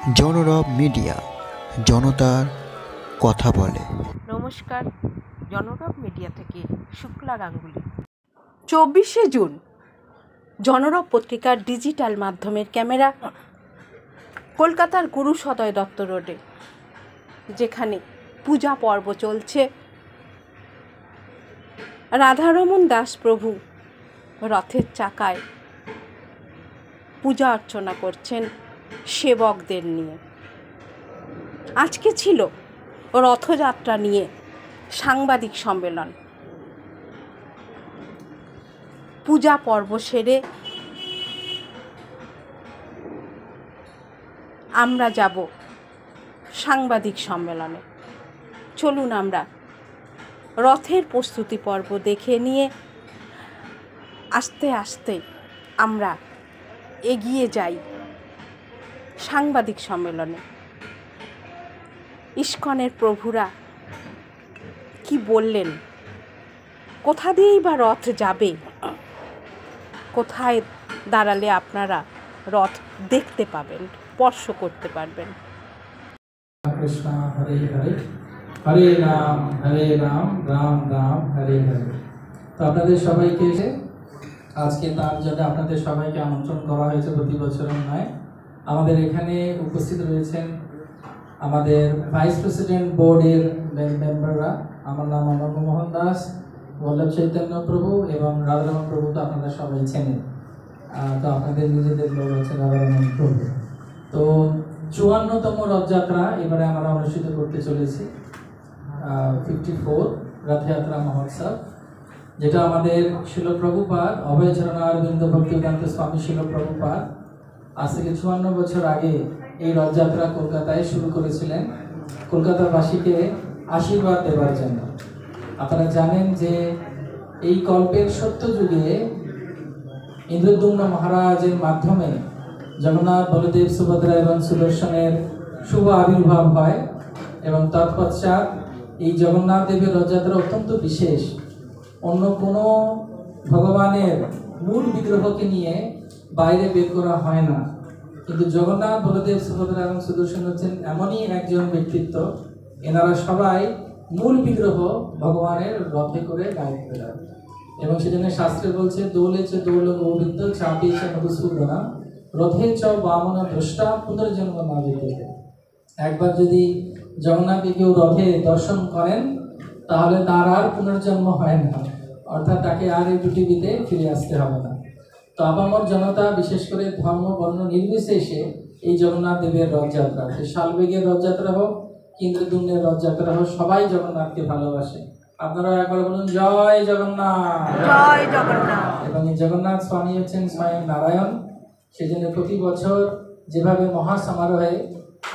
জনরব media, জনতার কথা বলে। নমস্কার, জনরব মিডিয়া থেকে শুক্লা গাঙ্গুলি। 24শে জুন জনরব পত্রিকার ডিজিটাল মাধ্যমের ক্যামেরা কলকাতার গুরু সদয় দত্ত রোডে, যেখানে পূজা পর্ব চলছে। রাধারমন দাস প্রভু রথের চাকায় পূজা অর্চনা করছেন সেবকদের নিয়ে। আজকে ছিল রথযাত্রা নিয়ে সাংবাদিক সম্মেলন। পূজা পর্ব সেরে আমরা যাব সাংবাদিক সম্মেলনে। চলুন আমরা রথের প্রস্তুতি পর্ব দেখে নিয়ে আস্তে আস্তে আমরা এগিয়ে যাই সাংবাদিক সম্মেলনে। ইস্কনের প্রভুরা কি বললেন, কোথা দিয়েই বা রথ যাবে, কোথায় দাঁড়ালে আপনারা রথ দেখতে পাবেন, স্পর্শ করতে পারবেন। কৃষ্ণ হরে হরে, হরে রাম রাম রাম হরে হরে। তো আপনাদের সবাইকে আজকে তার জন্য আপনাদের সবাইকে আমন্ত্রণ করা হয়েছে প্রতি বছরের নয়। আমাদের এখানে উপস্থিত রয়েছেন আমাদের ভাইস প্রেসিডেন্ট বোর্ডের মেম্বাররা। আমার নাম অনন্ত মোহন দাস, বল্লভ চৈতন্য প্রভু এবং রাধারমন প্রভু তো আপনারা সবাই চেনেন। তো আপনাদের নিজেদের লোক আছে রাধারমন প্রভু। তো 54তম রথযাত্রা এবারে আমরা অনুষ্ঠিত করতে চলেছি, 54 রথযাত্রা মহোৎসব, যেটা আমাদের শিল প্রভুপাদ অভয় চরণারবিন্দ ভক্তিবেদান্ত স্বামী শিল প্রভুপাদ আজ থেকে 54 বছর আগে এই রথযাত্রা কলকাতায় শুরু করেছিলেন কলকাতাবাসীকে আশীর্বাদ দেওয়ার জন্য। আপনারা জানেন যে এই কল্পের সত্য যুগে ইন্দ্রদ্যুম্ন মহারাজের মাধ্যমে জগন্নাথ, বলদেব, সুভদ্রা এবং সুদর্শনের শুভ আবির্ভাব হয় এবং তৎপশ্চাৎ এই জগন্নাথ দেবের রথযাত্রা অত্যন্ত বিশেষ। অন্য কোনো ভগবানের মূল বিগ্রহকে নিয়ে বাইরে বের করা হয় না, কিন্তু জগন্নাথ, বলদেব, সুভদ্রা এবং সুদর্শন হচ্ছেন এমনই একজন ব্যক্তিত্ব, এনারা সবাই মূল বিগ্রহ ভগবানের রথে করে গায়ে ফেরায়। এবং সেজন্য শাস্ত্রে বলছে দৌলেছে দৌল গোবিন্দ চাপিয়েছে মধুসূদনা রথে চ বামন দ্রষ্টা পুনর্জন্ম না দিতে। একবার যদি জগন্নাথকে কেউ রথে দর্শন করেন তাহলে তার আর পুনর্জন্ম হয় না, অর্থাৎ তাকে আর এই পৃথিবীতে ফিরে আসতে হবে না। তো আপামর জনতা, বিশেষ করে ধর্ম বর্ণ নির্বিশেষে এই জগন্নাথ দেবের রথযাত্রা, সে শালবেগের রথযাত্রা হোক, ইন্দ্রদ্যুম্নের রথযাত্রা হোক, সবাই জগন্নাথকে ভালোবাসে। আপনারা একবার বলুন জয় জগন্নাথ, জয় জগন্নাথ। এবং এই জগন্নাথ স্বামী হচ্ছেন স্বয়ং নারায়ণ। সেই জন্য প্রতি বছর যেভাবে মহা সমারোহে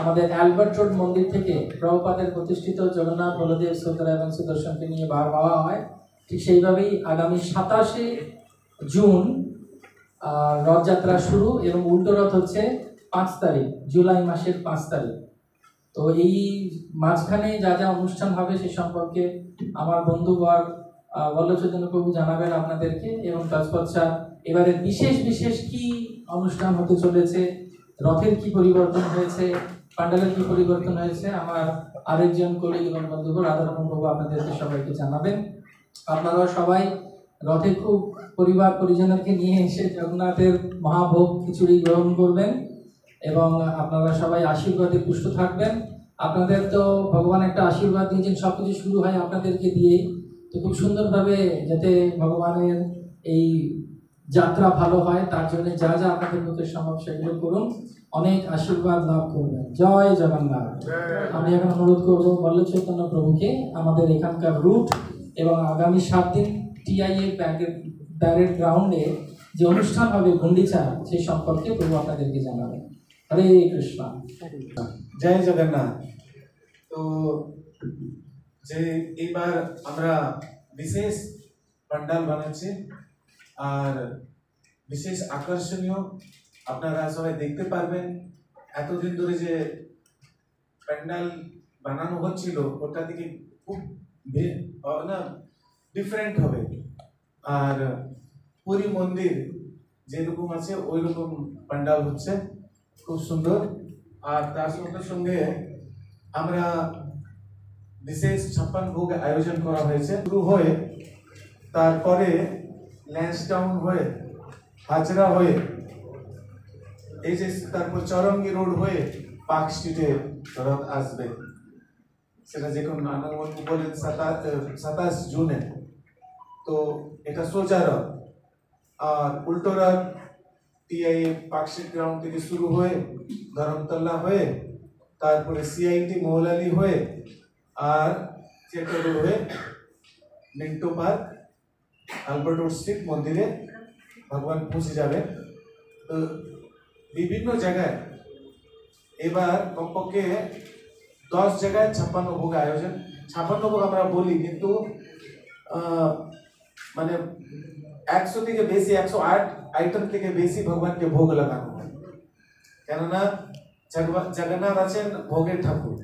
আমাদের অ্যালবার্ট রোড মন্দির থেকে প্রভুপাদের প্রতিষ্ঠিত জগন্নাথ, বলদেব, সুভদ্রা এবং সুদর্শনকে নিয়ে বার হওয়া হয়, ঠিক সেইভাবেই আগামী 27শে জুন রথযাত্রা শুরু এবং উল্টো রথ হচ্ছে 5 তারিখ, জুলাই মাসের 5 তারিখ। তো এই মাঝখানে যা যা অনুষ্ঠান হবে সে সম্পর্কে আমার বন্ধুবর বল্লভ চৈতন্য প্রভু জানাবেন আপনাদেরকে। এবং তৎপশ্চাৎ এবারে বিশেষ বিশেষ কি অনুষ্ঠান হতে চলেছে, রথের কি পরিবর্তন হয়েছে, প্যান্ডেলের কি পরিবর্তন হয়েছে, আমার আরেকজন কলিগ এবং বন্ধুবর রাধারমন প্রভু আপনাদেরকে সবাইকে জানাবেন। আপনারা সবাই রথে খুব পরিবার পরিজনকে নিয়ে এসে জগন্নাথের মহাভোগ খিচুড়ি গ্রহণ করবেন এবং আপনারা সবাই আশীর্বাদে পুষ্ট থাকবেন। আপনাদের তো ভগবান একটা আশীর্বাদ দিয়েছেন, সবকিছু শুরু হয় আপনাদেরকে দিয়েই। তো খুব সুন্দরভাবে যাতে ভগবানের এই যাত্রা ভালো হয় তার জন্য যা যা আপনাদের মুখে সম্ভব সেগুলো করুন, অনেক আশীর্বাদ লাভ করবেন। জয় জগন্নাথ। আমি এখন অনুরোধ করবো বল্লভ চৈতন্য প্রভুকে আমাদের এখানকার রুট এবং আগামী 7 দিন টিআইএ প্যারেড গ্রাউন্ডে যে অনুষ্ঠান হবে গুন্ডিচা, সেই সম্পর্কে প্রভু আপনাদেরকে জানাবেন। হরে কৃষ্ণ, জয় জগন্নাথ। তো যে এবার আমরা বিশেষ প্যান্ডাল বানাচ্ছি আর বিশেষ আকর্ষণীয়, আপনারা সবাই দেখতে পারবেন। এতদিন ধরে যে প্যান্ডাল বানানো হচ্ছিল ওটা থেকে খুব ডিফারেন্ট হবে। আর পুরী মন্দির যেরকম আছে ওই রকম প্যান্ডাল হচ্ছে, খুব সুন্দর। আর তার সঙ্গে সঙ্গে আমরা বিশেষ 56 ভোগ আয়োজন করা হয়েছে। শুরু হয়ে তারপরে ল্যান্সডাউন হয়ে হাজরা হয়ে এই যে তারপর চরঙ্গি রোড হয়ে পার্ক স্ট্রিটে রথ আসবে, সেটা যে কোনো নানামন্ত্রী বলেন 27 জুনে। তো এটা সোজা রথ, আর উল্টো রথ টিআইএ পার্ক স্ট্রিট গ্রাউন্ড থেকে শুরু হয়ে ধরমতলা হয়ে তারপরে সিআইটি মহলালি হয়ে আর থিয়েটার রোড হয়ে Minto park Albert road street মন্দিরে ভগবান পৌঁছে যাবে। তো বিভিন্ন জায়গায় এবার কমপক্ষে 10 জায়গায় 56 ভোগ আয়োজন। 56 ভোগ আমরা বলি, কিন্তু মানে 100 থেকে বেশি, 108 আইটেম থেকে বেশি ভগবানকে ভোগ লাগানো হয়। কেননা জগন্নাথ আছেন ভোগের ঠাকুর।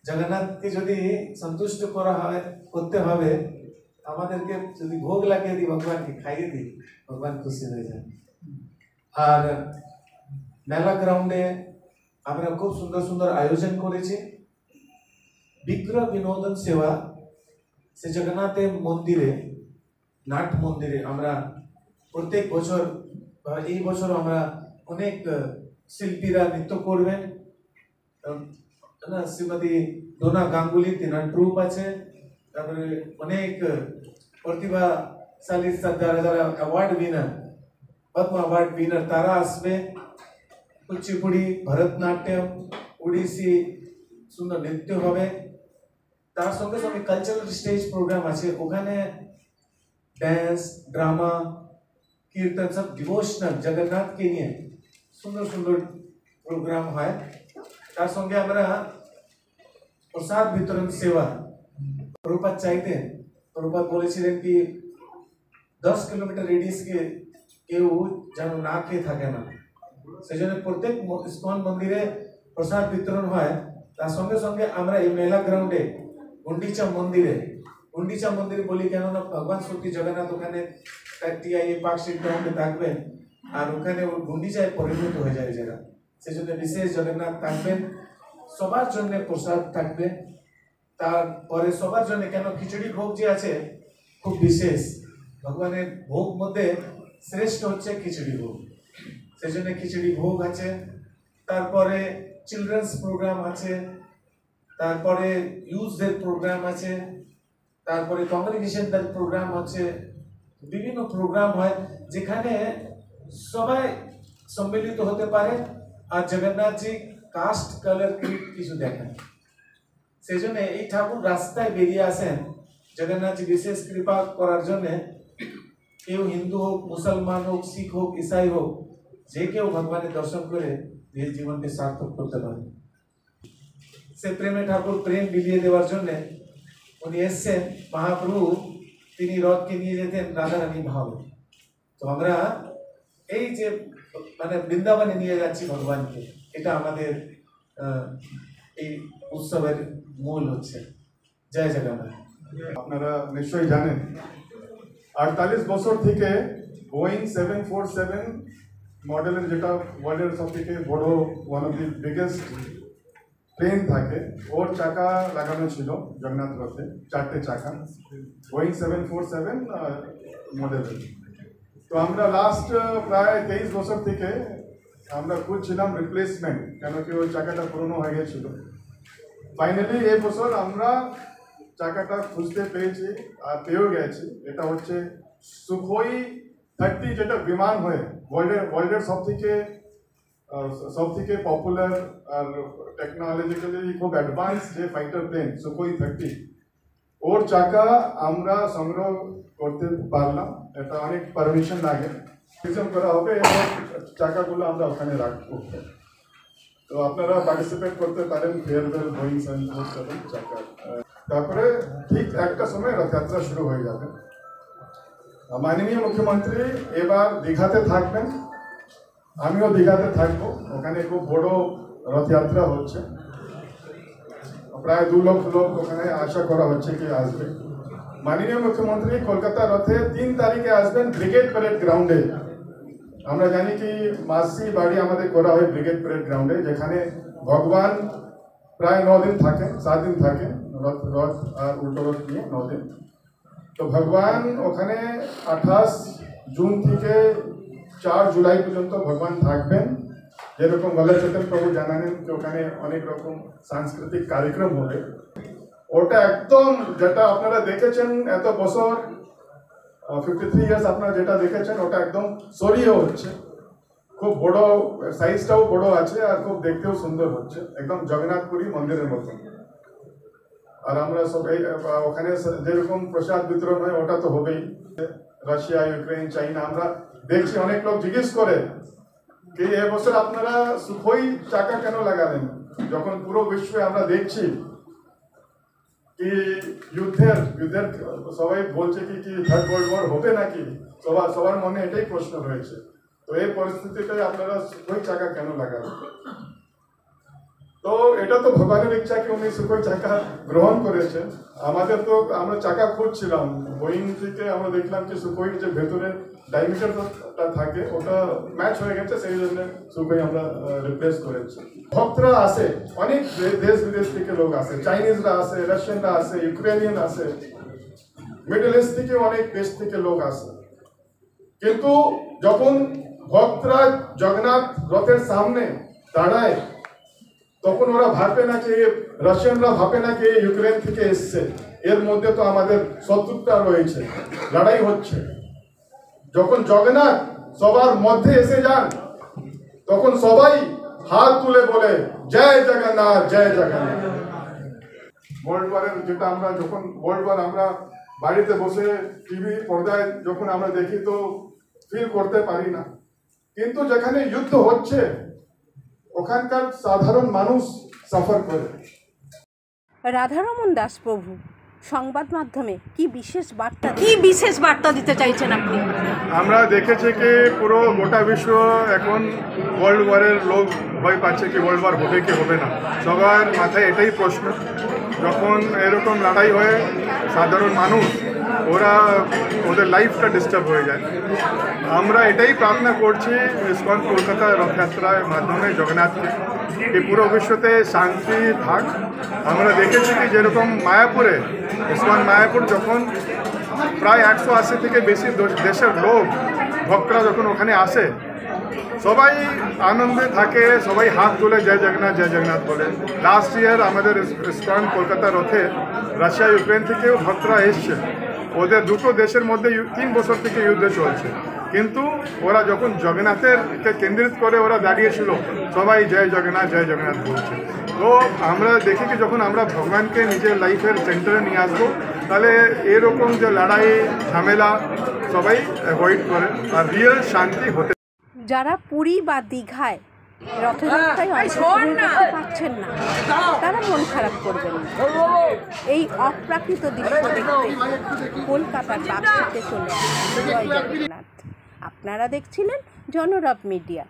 জগন্নাথকে যদি সন্তুষ্ট করা হয়, করতে হবে, আমাদেরকে যদি ভোগ লাগিয়ে দিই, ভগবানকে খাইয়ে দিই, ভগবান খুশি হয়ে যায়। আর মেলা গ্রাউন্ডে আমরা খুব সুন্দর সুন্দর আয়োজন করেছি। বিগ্রহ বিনোদন সেবা, সে জগন্নাথের মন্দিরে, নাট মন্দিরে আমরা প্রত্যেক বছর, এই বছর আমরা অনেক শিল্পীরা নৃত্য করবেন। শ্রীমতী ডোনা গাঙ্গুলি, তিনার ট্রুপ আছে, তারপরে অনেক প্রতিভাশালী যারা যারা অ্যাওয়ার্ড উইনার, পদ্ম অ্যাওয়ার্ড উইনার, তারা আসবে। কুচিপুড়ি, ভরতনাট্যম, ওড়িশি সুন্দর নৃত্য হবে। তার সঙ্গে সঙ্গে কালচারাল স্টেজ প্রোগ্রাম আছে, ওখানে ড্যান্স, ড্রামা, কীর্তন, সব ডিভোশনাল জগন্নাথকে নিয়ে সুন্দর সুন্দর প্রোগ্রাম হয়। তার সঙ্গে আমরা প্রসাদ বিতরণ সেবা, প্রভুপাদ চাইতেন, প্রভুপাদ বলেছিলেন কি 10 কিলোমিটার রেডিয়াসকে কেউ যেন না খেয়ে থাকে না। সেই জন্য প্রত্যেক ইস্কন মন্দিরে প্রসাদ বিতরণ হয়। তার সঙ্গে সঙ্গে আমরা এই মেলা গ্রাউন্ডে গুন্ডিচা মন্দিরে বলি, কেননা ভগবান সত্যি জগন্নাথ ওখানে টিআইএ পার্ক স্ট্রিট গ্রাউন্ডে থাকবেন, আর ওখানে ওর গুন্ডিচায় পরিণত হয়ে যায় জায়গা। সেই জন্য বিশেষ জগন্নাথ থাকবেন, সবার জন্য প্রসাদ থাকবে। তারপরে সবার জন্য, কেন খিচুড়ি ভোগ যে আছে খুব বিশেষ, ভগবানের ভোগ মধ্যে শ্রেষ্ঠ হচ্ছে খিচুড়ি ভোগ, সেই জন্য খিচুড়ি ভোগ আছে। তারপরে চিলড্রেন্স প্রোগ্রাম আছে, তারপরে ইউথদের প্রোগ্রাম আছে, তারপরে কংগ্রেগেশনদের প্রোগ্রাম আছে, বিভিন্ন প্রোগ্রাম হয় যেখানে সবাই সম্মিলিত হতে পারে আর জগন্নাথজি কাস্ট কালার কিছু দেখেন। সেই জন্য এই ঠাকুর রাস্তায় বেরিয়ে আসেন জগন্নাথজি বিশেষ কৃপা করার জন্য। কেউ হিন্দু হোক, মুসলমান হোক, শিখ হোক, ইসাই হোক, যে কেউ ভগবানের দর্শন করে নিজের জীবনকে সার্থক করতে পারে। সে প্রেমে ঠাকুর প্রেম বিলিয়ে দেওয়ার জন্য উনি এসছেন। মহাপ্রভু তিনি রথকে নিয়ে যেতেন রাধারানী ভাবে। তো আমরা এই যে মানে বৃন্দাবনে নিয়ে যাচ্ছি ভগবানকে, এটা আমাদের এই উৎসবের মূল হচ্ছে। জয় জগন্নাথ। আপনারা নিশ্চয়ই জানেন 48 বছর থেকে বোয়িং 747 মডেলের, যেটা ওয়ার্ল্ডের সব থেকে বড়, one of the biggest plane থাকে, ওর চাকা লাগানো ছিল জগন্নাথ রথে, 4টে চাকা, বোয়িং 747 মডেলের। তো আমরা লাস্ট প্রায় 23 বছর থেকে আমরা খুঁজছিলাম রিপ্লেসমেন্ট, কেন কি ওই চাকাটা পুরনো হয়ে গেছিল। ফাইনালি এই বছর আমরা চাকাটা খুঁজতে পেয়েছি আর পেয়েও গেছি। এটা হচ্ছে সুখোই 30, যেটা বিমান হয়ে ওয়ার্ল্ডের সব থেকে পপুলার আর টেকনোলজিক্যালি খুব অ্যাডভান্স যে ফাইটার প্লেন সুখোই 30, ওর চাকা আমরা সংগ্রহ করতে পারলাম। এটা অনেক পারমিশন লাগে, করা হবে, চাকাগুলো আমরা ওখানে রাখবো। তো আপনারা পার্টিসিপেট করতে পারেন ফেয়ারওয়েল বোয়িং 747 চাকা। তারপরে ঠিক একটা সময় রথযাত্রা শুরু হয়ে যাবে। মাননীয় মুখ্যমন্ত্রী এবার দীঘাতে থাকবেন, আমিও দীঘাতে থাকবো। ওখানে খুব বড় রথযাত্রা হচ্ছে, প্রায় 2 লক্ষ লোক ওখানে আশা করা হচ্ছে কি আসবে। মাননীয় মুখ্যমন্ত্রী কলকাতা রথে 3 তারিখে আসবেন ব্রিগেড প্যারেড গ্রাউন্ডে। আমরা জানি কি মাসি বাড়ি আমাদের করা হয় ব্রিগেড প্যারেড গ্রাউন্ডে, যেখানে ভগবান প্রায় 9 দিন থাকেন, 7 দিন থাকেন, রথ আর উল্টো রথ নিয়ে 9 দিন। তো ভগবান ওখানে 28 জুন থেকে 4 জুলাই পর্যন্ত ভগবান থাকবেন। যেরকম বল্লভ চৈতন্য প্রভু জানালেন যে ওখানে অনেক রকম সাংস্কৃতিক কার্যক্রম হবে। ওটা একদম যেটা আপনারা দেখেছেন এত বছর 53 ইয়ার্স আপনারা যেটা দেখেছেন ওটা একদম সরিয়ে হচ্ছে, খুব বড়, সাইজটাও বড় আছে আর খুব দেখতেও সুন্দর হচ্ছে, একদম জগন্নাথপুরী মন্দিরের মতো। আর আমরা সবাই ওখানে যেরকম প্রসাদ বিতরণ হয় ওটা তো হবেই। রাশিয়া, ইউক্রেন, চাইনা, আমরা দেখছি অনেক লোক জিজ্ঞেস করে কি এবছর আপনারা সুখোই চাকা কেন লাগালেন, যখন পুরো বিশ্বে আমরা দেখছি কি যুদ্ধের সবাই বলছে কি থার্ড ওয়ার্ল্ড ওয়ার হবে নাকি, সবার মনে এটাই প্রশ্ন রয়েছে। তো এই পরিস্থিতিতে আপনারা সুখোই চাকা কেন লাগালেন? তো এটা তো ভগবানের ইচ্ছা কি উনি সুখোই চাকা গ্রহণ করেছেন। আমাদের তো আমরা চাকা খুঁজছিলাম বোয়িং থেকে, আমরা দেখলাম যে সুখোই যে ভেতরে ডায়ামিটারটা থাকে ওটা ম্যাচ হয়ে গেছে, সেই জন্য সুখোই আমরা রিপ্লেস করেছি। ভক্তরা আসে, অনেক দেশ বিদেশ থেকে লোক আসে, চাইনিজরা আসে, রাশিয়ানরা আসে, ইউক্রেনিয়ান আসে, মিডল ইস্ট থেকে অনেক দেশ থেকে লোক আসে। কিন্তু যখন ভক্তরা জগন্নাথ রথের সামনে দাঁড়ায় তখন ওরা ভাবে না কি, রাশিয়ানরা ভাবে না কি ইউক্রেন থেকে এসছে, এর মধ্যে তো আমাদের শত্রুতা রয়েছে, লড়াই হচ্ছে। যখন জগন্নাথ সবার মধ্যে এসে যান তখন সবাই হাত তুলে বলে জয় জগন্নাথ, জয় জগন্নাথ। ওয়ার্ল্ড ওয়ারের যেটা আমরা যখন ওয়ার্ল্ড ওয়ার আমরা বাড়িতে বসে টিভি পর্দায় যখন আমরা দেখি তো ফিল করতে পারি না, কিন্তু যেখানে যুদ্ধ হচ্ছে ওখানকার সাধারণ মানুষ সাফার করে। রাধারমন দাস প্রভু সংবাদ মাধ্যমে কি বিশেষ বার্তা দিতে চাইছেন আপনি? আমরা দেখেছি কি পুরো গোটা বিশ্ব এখন ওয়ার্ল্ড ওয়ারের লোক ভয় পাচ্ছে কি ওয়ার্ল্ড ওয়ার হবে কি হবে না। সবার মাথায় এটাই প্রশ্ন। যখন এরকম লড়াই হয়ে সাধারণ মানুষ ওদের লাইফটা ডিস্টার্ব হয়ে যায়। আমরা এটাই প্রার্থনা করছি ইসকন কলকাতা রথযাত্রার মাধ্যমে জগন্নাথকে কি পুরো বিশ্বতে শান্তি থাক। আমরা দেখেছি কি যেরকম মায়াপুরে ইসকন মায়াপুর যখন প্রায় 180 থেকে বেশি দেশের লোক ভক্তরা যখন ওখানে আসে সবাই আনন্দে থাকে, সবাই হাত তুলে জয় জগন্নাথ বলে। লাস্ট ইয়ার আমাদের ইসকন কলকাতা রথে রাশিয়া ইউক্রেন থেকেও ভক্তরা এসছে। ওদের দুটো দেশের মধ্যে 3 বছর থেকে যুদ্ধ চলছে, কিন্তু ওরা যখন জগন্নাথেরকে কেন্দ্রিত করে ওরা দাঁড়িয়েছিল, সবাই জয় জগন্নাথ বলছে। তো আমরা দেখি কি যখন আমরা ভগবানকে নিজের লাইফের সেন্টারে নিয়ে আসবো তাহলে এরকম যে লড়াই ঝামেলা সবাই অ্যাভয়েড করে আর রিয়েল শান্তি হতে। যারা পুরী বা দীঘায় রথযাত্রায় অংশগ্রহণ করতে পারছেন না তারা মন খারাপ করবেন না। এই অপ্রাকৃত দৃশ্য দেখতে কলকাতার বাক্সতে চলে আসেন জয় জগন্নাথ। আপনারা দেখছিলেন জনরব মিডিয়া।